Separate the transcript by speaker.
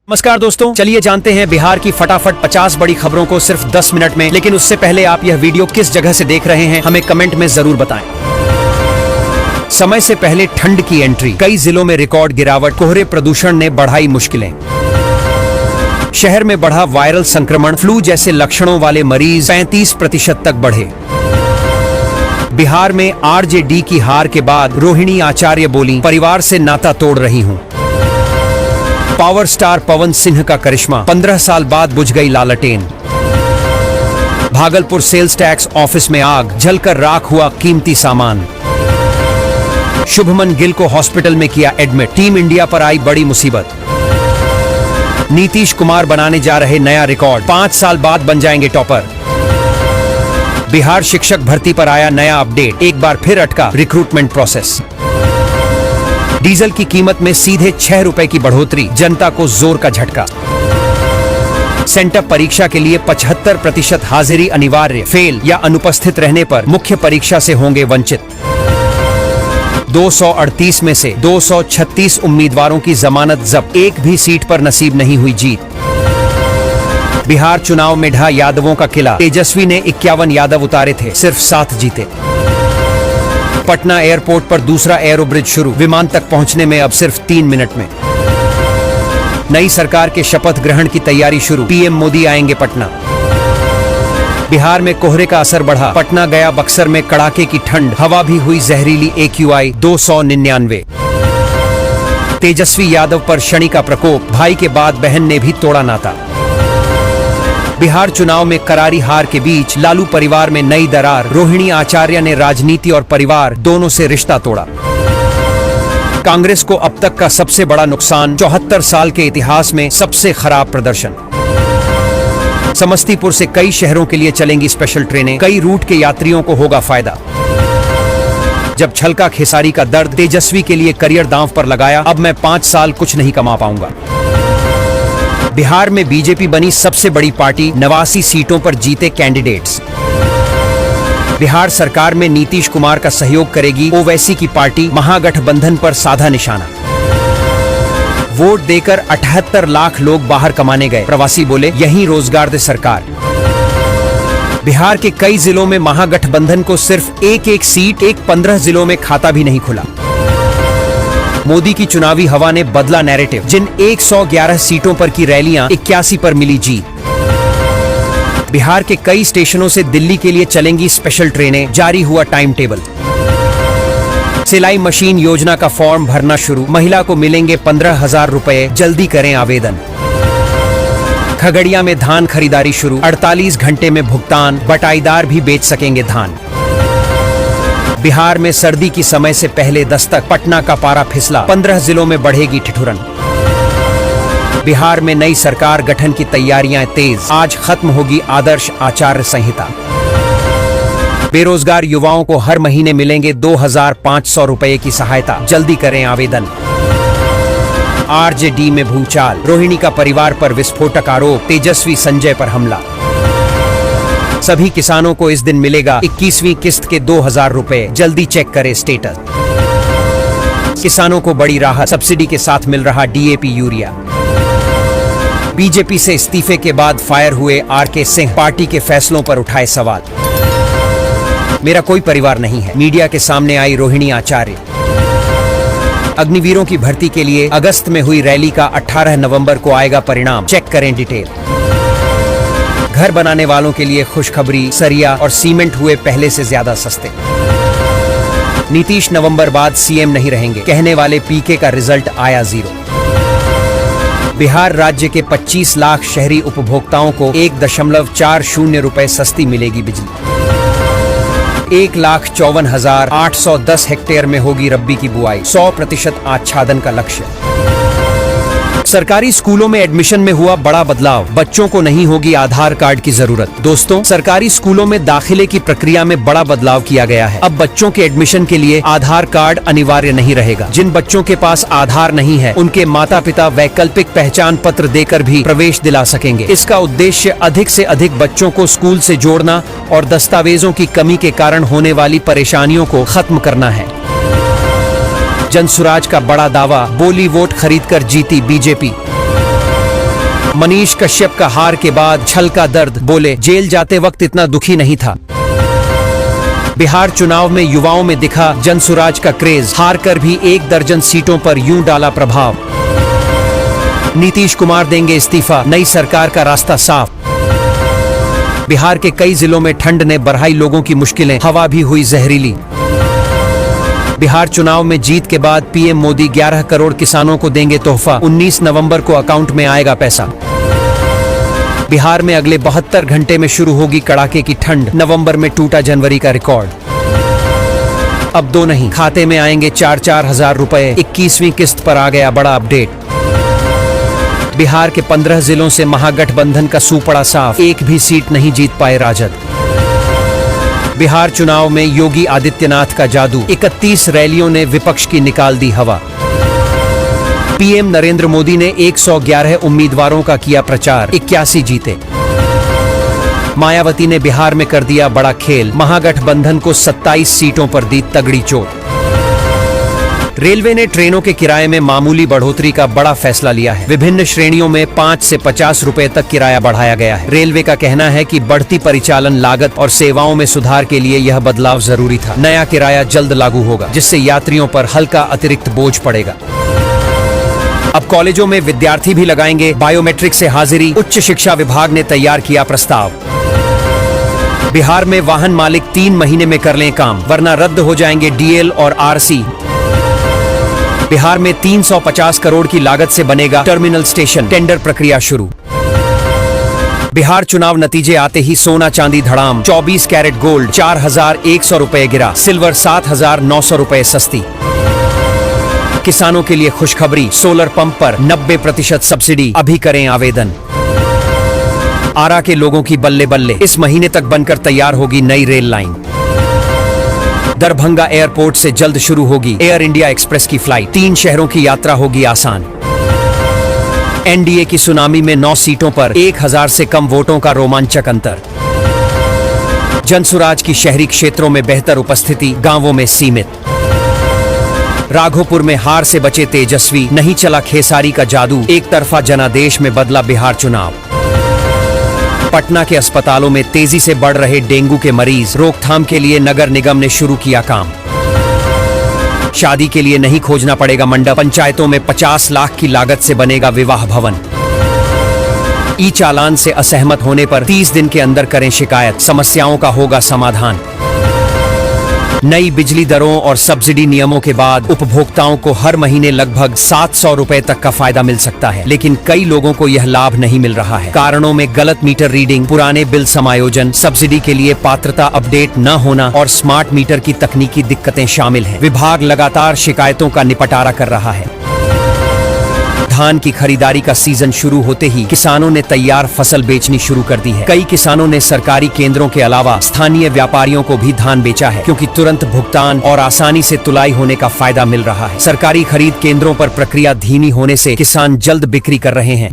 Speaker 1: नमस्कार दोस्तों, चलिए जानते हैं बिहार की फटाफट 50 बड़ी खबरों को सिर्फ 10 मिनट में। लेकिन उससे पहले आप यह वीडियो किस जगह से देख रहे हैं हमें कमेंट में जरूर बताएं। समय से पहले ठंड की एंट्री, कई जिलों में रिकॉर्ड गिरावट, कोहरे प्रदूषण ने बढ़ाई मुश्किलें। शहर में बढ़ा वायरल संक्रमण, फ्लू जैसे लक्षणों वाले मरीज 35% तक बढ़े। बिहार में आरजेडी की हार के बाद रोहिणी आचार्य बोली, परिवार से नाता तोड़ रही हूं। पावर स्टार पवन सिंह का करिश्मा, 15 साल बाद बुझ गई लालटेन। भागलपुर सेल्स टैक्स ऑफिस में आग, जलकर राख हुआ कीमती सामान। शुभमन गिल को हॉस्पिटल में किया एडमिट, टीम इंडिया पर आई बड़ी मुसीबत। नीतीश कुमार बनाने जा रहे नया रिकॉर्ड, 5 साल बाद बन जाएंगे टॉपर। बिहार शिक्षक भर्ती पर आया नया अपडेट, एक बार फिर अटका रिक्रूटमेंट प्रोसेस। डीजल की कीमत में सीधे 6 रुपए की बढ़ोतरी, जनता को जोर का झटका। सेंटअप परीक्षा के लिए 75% हाजिरी अनिवार्य, फेल या अनुपस्थित रहने पर मुख्य परीक्षा से होंगे वंचित। 238 में से 236 उम्मीदवारों की जमानत जब्त, एक भी सीट पर नसीब नहीं हुई जीत। बिहार चुनाव में ढहा यादवों का किला, तेजस्वी ने 51 यादव उतारे थे, सिर्फ 7 जीते। पटना एयरपोर्ट पर दूसरा एयरो ब्रिज शुरू, विमान तक पहुंचने में अब सिर्फ 3 मिनट में। नई सरकार के शपथ ग्रहण की तैयारी शुरू, पीएम मोदी आएंगे पटना। बिहार में कोहरे का असर बढ़ा, पटना गया बक्सर में कड़ाके की ठंड, हवा भी हुई जहरीली, AQI 299। तेजस्वी यादव पर शनि का प्रकोप, भाई के बाद बहन ने भी तोड़ा नाता। बिहार चुनाव में करारी हार के बीच लालू परिवार में नई दरार, रोहिणी आचार्य ने राजनीति और परिवार दोनों से रिश्ता तोड़ा। कांग्रेस को अब तक का सबसे बड़ा नुकसान, 74 साल के इतिहास में सबसे खराब प्रदर्शन। समस्तीपुर से कई शहरों के लिए चलेंगी स्पेशल ट्रेनें, कई रूट के यात्रियों को होगा फायदा। जब छलका खेसारी का दर्द, तेजस्वी के लिए करियर दांव पर लगाया, अब मैं 5 साल कुछ नहीं कमा पाऊंगा। बिहार में बीजेपी बनी सबसे बड़ी पार्टी, 89 सीटों पर जीते कैंडिडेट्स। बिहार सरकार में नीतीश कुमार का सहयोग करेगी ओवैसी की पार्टी, महागठबंधन पर साधा निशाना। वोट देकर 78 लाख लोग बाहर कमाने गए, प्रवासी बोले यहीं रोजगार दे सरकार। बिहार के कई जिलों में महागठबंधन को सिर्फ एक सीट, 15 जिलों में खाता भी नहीं खुला। मोदी की चुनावी हवा ने बदला नैरेटिव, जिन 111 सीटों पर की रैलियां, 81 पर मिली जीत। बिहार के कई स्टेशनों से दिल्ली के लिए चलेंगी स्पेशल ट्रेनें, जारी हुआ टाइम टेबल। सिलाई मशीन योजना का फॉर्म भरना शुरू, महिला को मिलेंगे 15,000 रुपए, जल्दी करें आवेदन। खगड़िया में धान खरीदारी शुरू, 48 घंटे में भुगतान, बटाईदार भी बेच सकेंगे धान। बिहार में सर्दी की समय से पहले दस्तक, पटना का पारा फिसला, 15 जिलों में बढ़ेगी ठिठुरन। बिहार में नई सरकार गठन की तैयारियां तेज, आज खत्म होगी आदर्श आचार संहिता। बेरोजगार युवाओं को हर महीने मिलेंगे 2,500 रुपए की सहायता, जल्दी करें आवेदन। आरजेडी में भूचाल, रोहिणी का परिवार पर विस्फोटक आरोप, तेजस्वी संजय पर हमला। सभी किसानों को इस दिन मिलेगा 21वीं किस्त के 2,000 रुपए, जल्दी चेक करें स्टेटस। किसानों को बड़ी राहत, सब्सिडी के साथ मिल रहा DAP यूरिया। बीजेपी से इस्तीफे के बाद फायर हुए RK सिंह, पार्टी के फैसलों पर उठाए सवाल। मेरा कोई परिवार नहीं है, मीडिया के सामने आई रोहिणी आचार्य। अग्निवीरों की भर्ती के लिए अगस्त में हुई रैली का 18 नवंबर को आएगा परिणाम, चेक करें डिटेल। घर बनाने वालों के लिए खुशखबरी, सरिया और सीमेंट हुए पहले से ज्यादा सस्ते। नीतीश नवंबर बाद CM नहीं रहेंगे, कहने वाले PK का रिजल्ट आया 0। बिहार राज्य के 25 लाख शहरी उपभोक्ताओं को 1.40 रुपए सस्ती मिलेगी बिजली। 1,54,810 हेक्टेयर में होगी रब्बी की बुआई, 100% आच्छादन का लक्ष्य। सरकारी स्कूलों में एडमिशन में हुआ बड़ा बदलाव, बच्चों को नहीं होगी आधार कार्ड की जरूरत। दोस्तों, सरकारी स्कूलों में दाखिले की प्रक्रिया में बड़ा बदलाव किया गया है। अब बच्चों के एडमिशन के लिए आधार कार्ड अनिवार्य नहीं रहेगा। जिन बच्चों के पास आधार नहीं है, उनके माता पिता वैकल्पिक पहचान पत्र देकर भी प्रवेश दिला सकेंगे। इसका उद्देश्य अधिक से अधिक बच्चों को स्कूल से जोड़ना और दस्तावेजों की कमी के कारण होने वाली परेशानियों को खत्म करना है। जनसुराज का बड़ा दावा, बोली वोट खरीदकर जीती बीजेपी। मनीष कश्यप का हार के बाद छलका दर्द, बोले जेल जाते वक्त इतना दुखी नहीं था। बिहार चुनाव में युवाओं में दिखा जनसुराज का क्रेज, हारकर भी 1 दर्जन सीटों पर यूं डाला प्रभाव। नीतीश कुमार देंगे इस्तीफा, नई सरकार का रास्ता साफ। बिहार के कई जिलों में ठंड ने बढ़ाई लोगों की मुश्किलें, हवा भी हुई जहरीली। बिहार चुनाव में जीत के बाद पीएम मोदी 11 करोड़ किसानों को देंगे तोहफा, 19 नवंबर को अकाउंट में आएगा पैसा। बिहार में अगले 72 घंटे में शुरू होगी कड़ाके की ठंड, नवंबर में टूटा जनवरी का रिकॉर्ड। अब 2 नहीं, खाते में आएंगे 4-4 हजार रुपए, 21वीं किस्त पर आ गया बड़ा अपडेट। बिहार के 15 जिलों से महागठबंधन का सूप पड़ा साफ, एक भी सीट नहीं जीत पाए राजद। बिहार चुनाव में योगी आदित्यनाथ का जादू, 31 रैलियों ने विपक्ष की निकाल दी हवा। पीएम नरेंद्र मोदी ने 111 उम्मीदवारों का किया प्रचार, 81 जीते। मायावती ने बिहार में कर दिया बड़ा खेल, महागठबंधन को 27 सीटों पर दी तगड़ी चोट। रेलवे ने ट्रेनों के किराए में मामूली बढ़ोतरी का बड़ा फैसला लिया है। विभिन्न श्रेणियों में 5 से 50 रुपए तक किराया बढ़ाया गया है। रेलवे का कहना है कि बढ़ती परिचालन लागत और सेवाओं में सुधार के लिए यह बदलाव जरूरी था। नया किराया जल्द लागू होगा, जिससे यात्रियों पर हल्का अतिरिक्त बोझ पड़ेगा। अब कॉलेजों में विद्यार्थी भी लगाएंगे बायोमेट्रिक से हाजिरी, उच्च शिक्षा विभाग ने तैयार किया प्रस्ताव। बिहार में वाहन मालिक 3 महीने में कर लें काम, वरना रद्द हो जाएंगे डीएल और आरसी। बिहार में 350 करोड़ की लागत से बनेगा टर्मिनल स्टेशन, टेंडर प्रक्रिया शुरू। बिहार चुनाव नतीजे आते ही सोना चांदी धड़ाम, 24 कैरेट गोल्ड 4100 रुपए गिरा, सिल्वर 7900 रुपए सस्ती। किसानों के लिए खुशखबरी, सोलर पंप पर 90% सब्सिडी, अभी करें आवेदन। आरा के लोगों की बल्ले बल्ले, इस महीने तक बनकर तैयार होगी नई रेल लाइन। दरभंगा एयरपोर्ट से जल्द शुरू होगी एयर इंडिया एक्सप्रेस की फ्लाइट, 3 शहरों की यात्रा होगी आसान। एनडीए की सुनामी में 9 सीटों पर 1000 से कम वोटों का रोमांचक अंतर। जनसुराज की शहरी क्षेत्रों में बेहतर उपस्थिति, गांवों में सीमित। राघोपुर में हार से बचे तेजस्वी, नहीं चला खेसारी का जादू, एक तरफा जनादेश में बदला बिहार चुनाव। पटना के अस्पतालों में तेजी से बढ़ रहे डेंगू के मरीज, रोकथाम के लिए नगर निगम ने शुरू किया काम। शादी के लिए नहीं खोजना पड़ेगा मंडप, पंचायतों में 50 लाख की लागत से बनेगा विवाह भवन। ई चालान से असहमत होने पर 30 दिन के अंदर करें शिकायत, समस्याओं का होगा समाधान। नई बिजली दरों और सब्सिडी नियमों के बाद उपभोक्ताओं को हर महीने लगभग 700 रुपए तक का फायदा मिल सकता है, लेकिन कई लोगों को यह लाभ नहीं मिल रहा है। कारणों में गलत मीटर रीडिंग, पुराने बिल समायोजन, सब्सिडी के लिए पात्रता अपडेट न होना और स्मार्ट मीटर की तकनीकी दिक्कतें शामिल हैं। विभाग लगातार शिकायतों का निपटारा कर रहा है। धान की खरीदारी का सीजन शुरू होते ही किसानों ने तैयार फसल बेचनी शुरू कर दी है। कई किसानों ने सरकारी केंद्रों के अलावा स्थानीय व्यापारियों को भी धान बेचा है, क्योंकि तुरंत भुगतान और आसानी से तुलाई होने का फायदा मिल रहा है। सरकारी खरीद केंद्रों पर प्रक्रिया धीमी होने से किसान जल्द बिक्री कर रहे हैं।